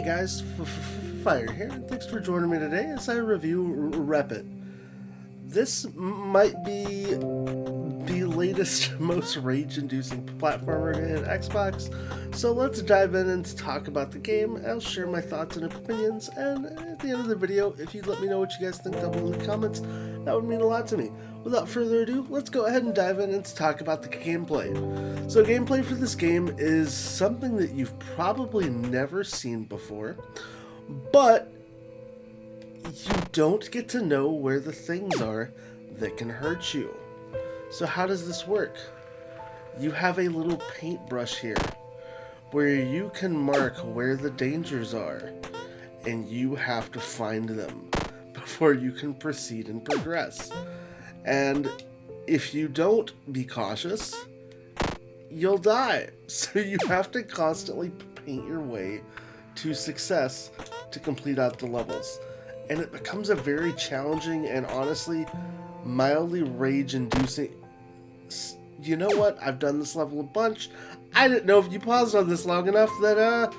guys, Fire here, and thanks for joining me today as I review Repit. This might be the latest, most rage-inducing platformer in Xbox, so let's dive in and talk about the game. I'll share my thoughts and opinions, and at the end of the video, if you'd let me know what you guys think down below in the comments, that would mean a lot to me. Without further ado, let's go ahead and dive in and talk about the gameplay. So gameplay for this game is something that you've probably never seen before, but you don't get to know where the things are that can hurt you. So how does this work? You have a little paintbrush here where you can mark where the dangers are, and you have to find them before you can proceed and progress. And if you don't be cautious, you'll die. So you have to constantly paint your way to success to complete out the levels. And it becomes a very challenging and honestly mildly rage-inducing. You know what? I've done this level a bunch. I didn't know if you paused on this long enough that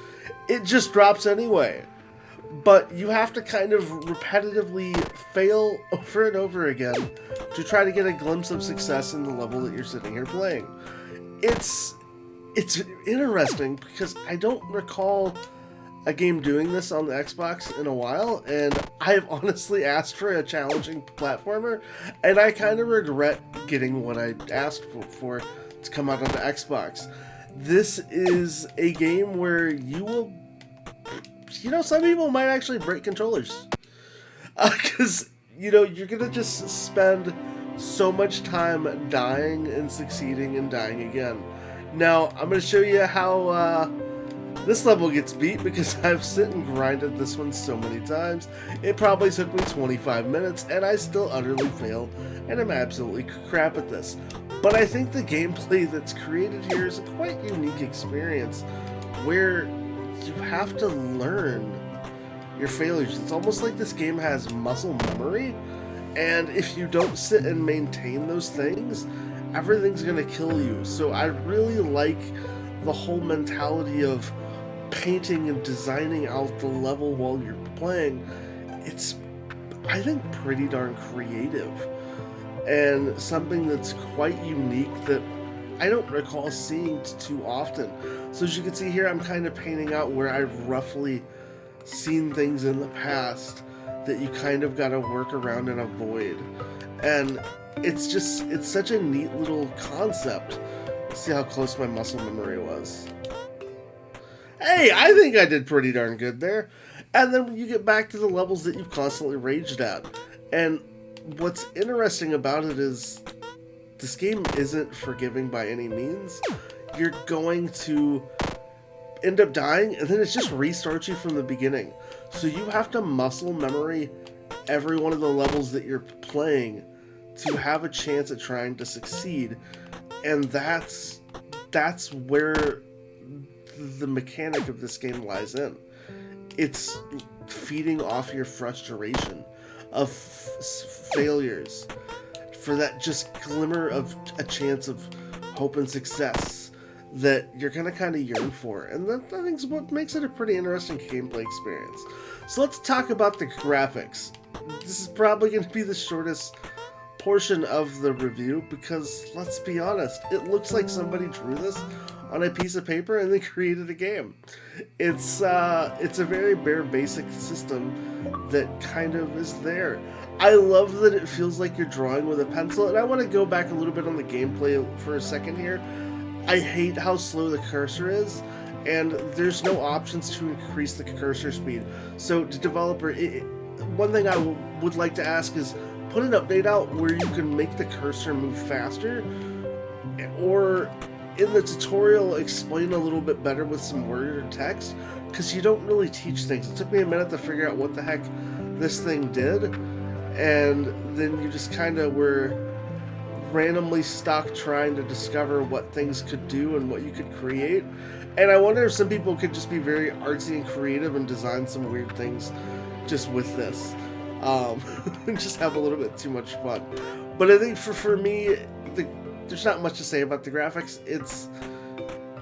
it just drops anyway. But you have to kind of repetitively fail over and over again to try to get a glimpse of success in the level that you're sitting here playing. It's interesting because I don't recall a game doing this on the Xbox in a while, and I've honestly asked for a challenging platformer, and I kind of regret getting what I asked for to come out on the Xbox. This is a game where you will, some people might actually break controllers. Because, you're going to just spend so much time dying and succeeding and dying again. Now, I'm going to show you how this level gets beat because I've sit and grinded this one so many times. It probably took me 25 minutes and I still utterly fail and I'm absolutely crap at this. But I think the gameplay that's created here is a quite unique experience where you have to learn your failures. It's almost like this game has muscle memory, and if you don't sit and maintain those things, everything's gonna kill you. So I really like the whole mentality of painting and designing out the level while you're playing. It's, I think, pretty darn creative and something that's quite unique that I don't recall seeing too often. So as you can see here, I'm kind of painting out where I've roughly seen things in the past that you kind of got to work around and avoid. And it's such a neat little concept. See how close my muscle memory was. Hey, I think I did pretty darn good there. And then you get back to the levels that you've constantly raged at. And what's interesting about it is this game isn't forgiving by any means. You're going to end up dying, and then it just restarts you from the beginning. So you have to muscle memory every one of the levels that you're playing to have a chance at trying to succeed. And that's where the mechanic of this game lies in. It's feeding off your frustration of failures for that just glimmer of a chance of hope and success that you're gonna kind of yearn for. And that, I think, is what makes it a pretty interesting gameplay experience. So let's talk about the graphics. This is probably going to be the shortest portion of the review because, let's be honest, it looks like somebody drew this on a piece of paper and they created a game. It's a very bare basic system that kind of is there. I love that it feels like you're drawing with a pencil, and I want to go back a little bit on the gameplay for a second here. I hate how slow the cursor is, and there's no options to increase the cursor speed. So the developer, one thing I would like to ask is put an update out where you can make the cursor move faster, or in the tutorial explain a little bit better with some word or text, because you don't really teach things. It took me a minute to figure out what the heck this thing did, and then you just kind of were randomly stuck trying to discover what things could do and what you could create. And I wonder if some people could just be very artsy and creative and design some weird things just with this. Just have a little bit too much fun. But I think for me, there's not much to say about the graphics. It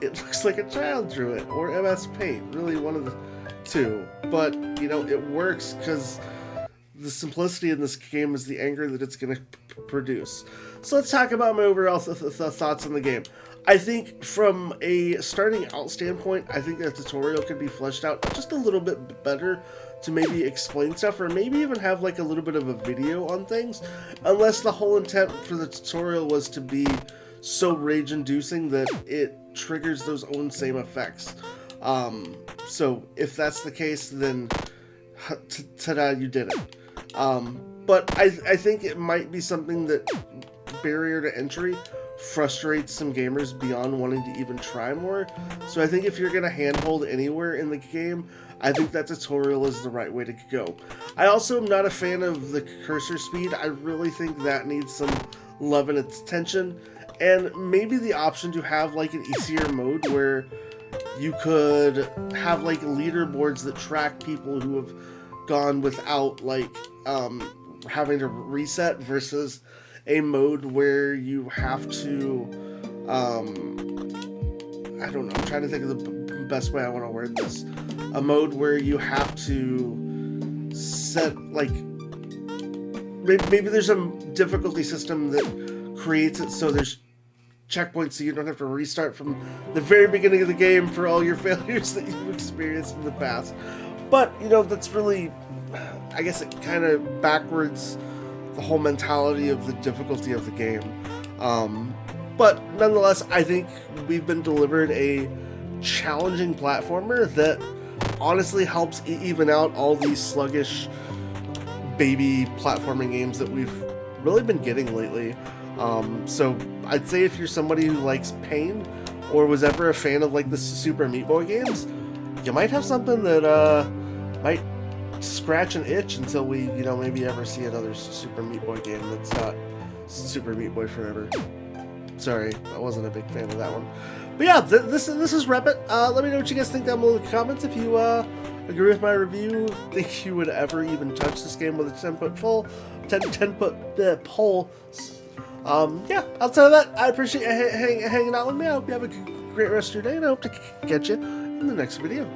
looks like a child drew it, or MS Paint. Really one of the too. But, you know, it works because the simplicity in this game is the anger that it's going to produce. So let's talk about my overall thoughts on the game. I think from a starting out standpoint, I think the tutorial could be fleshed out just a little bit better to maybe explain stuff, or maybe even have like a little bit of a video on things, unless the whole intent for the tutorial was to be so rage-inducing that it triggers those own same effects. So if that's the case, then ta-da, you did it. But I think it might be something that barrier to entry frustrates some gamers beyond wanting to even try more. So I think if you're going to handhold anywhere in the game, I think that tutorial is the right way to go. I also am not a fan of the cursor speed. I really think that needs some love and attention, and maybe the option to have like an easier mode where you could have like leaderboards that track people who have gone without like having to reset, versus a mode where you have to I don't know, I'm trying to think of the best way I want to word this. A mode where you have to set, like, maybe there's a difficulty system that creates it so there's checkpoints so you don't have to restart from the very beginning of the game for all your failures that you've experienced in the past. But, you know, that's really, I guess it kind of backwards the whole mentality of the difficulty of the game. But nonetheless, I think we've been delivered a challenging platformer that honestly helps even out all these sluggish baby platforming games that we've really been getting lately. So I'd say if you're somebody who likes pain or was ever a fan of like the Super Meat Boy games, you might have something that might scratch an itch until we, you know, maybe ever see another Super Meat Boy game that's not Super Meat Boy Forever. Sorry, I wasn't a big fan of that one. But yeah, this is Repit. Let me know what you guys think down below in the comments. If you agree with my review, think you would ever even touch this game with a 10-foot pole. Yeah, outside of that, I appreciate you hanging out with me. I hope you have a great rest of your day, and I hope to catch you in the next video.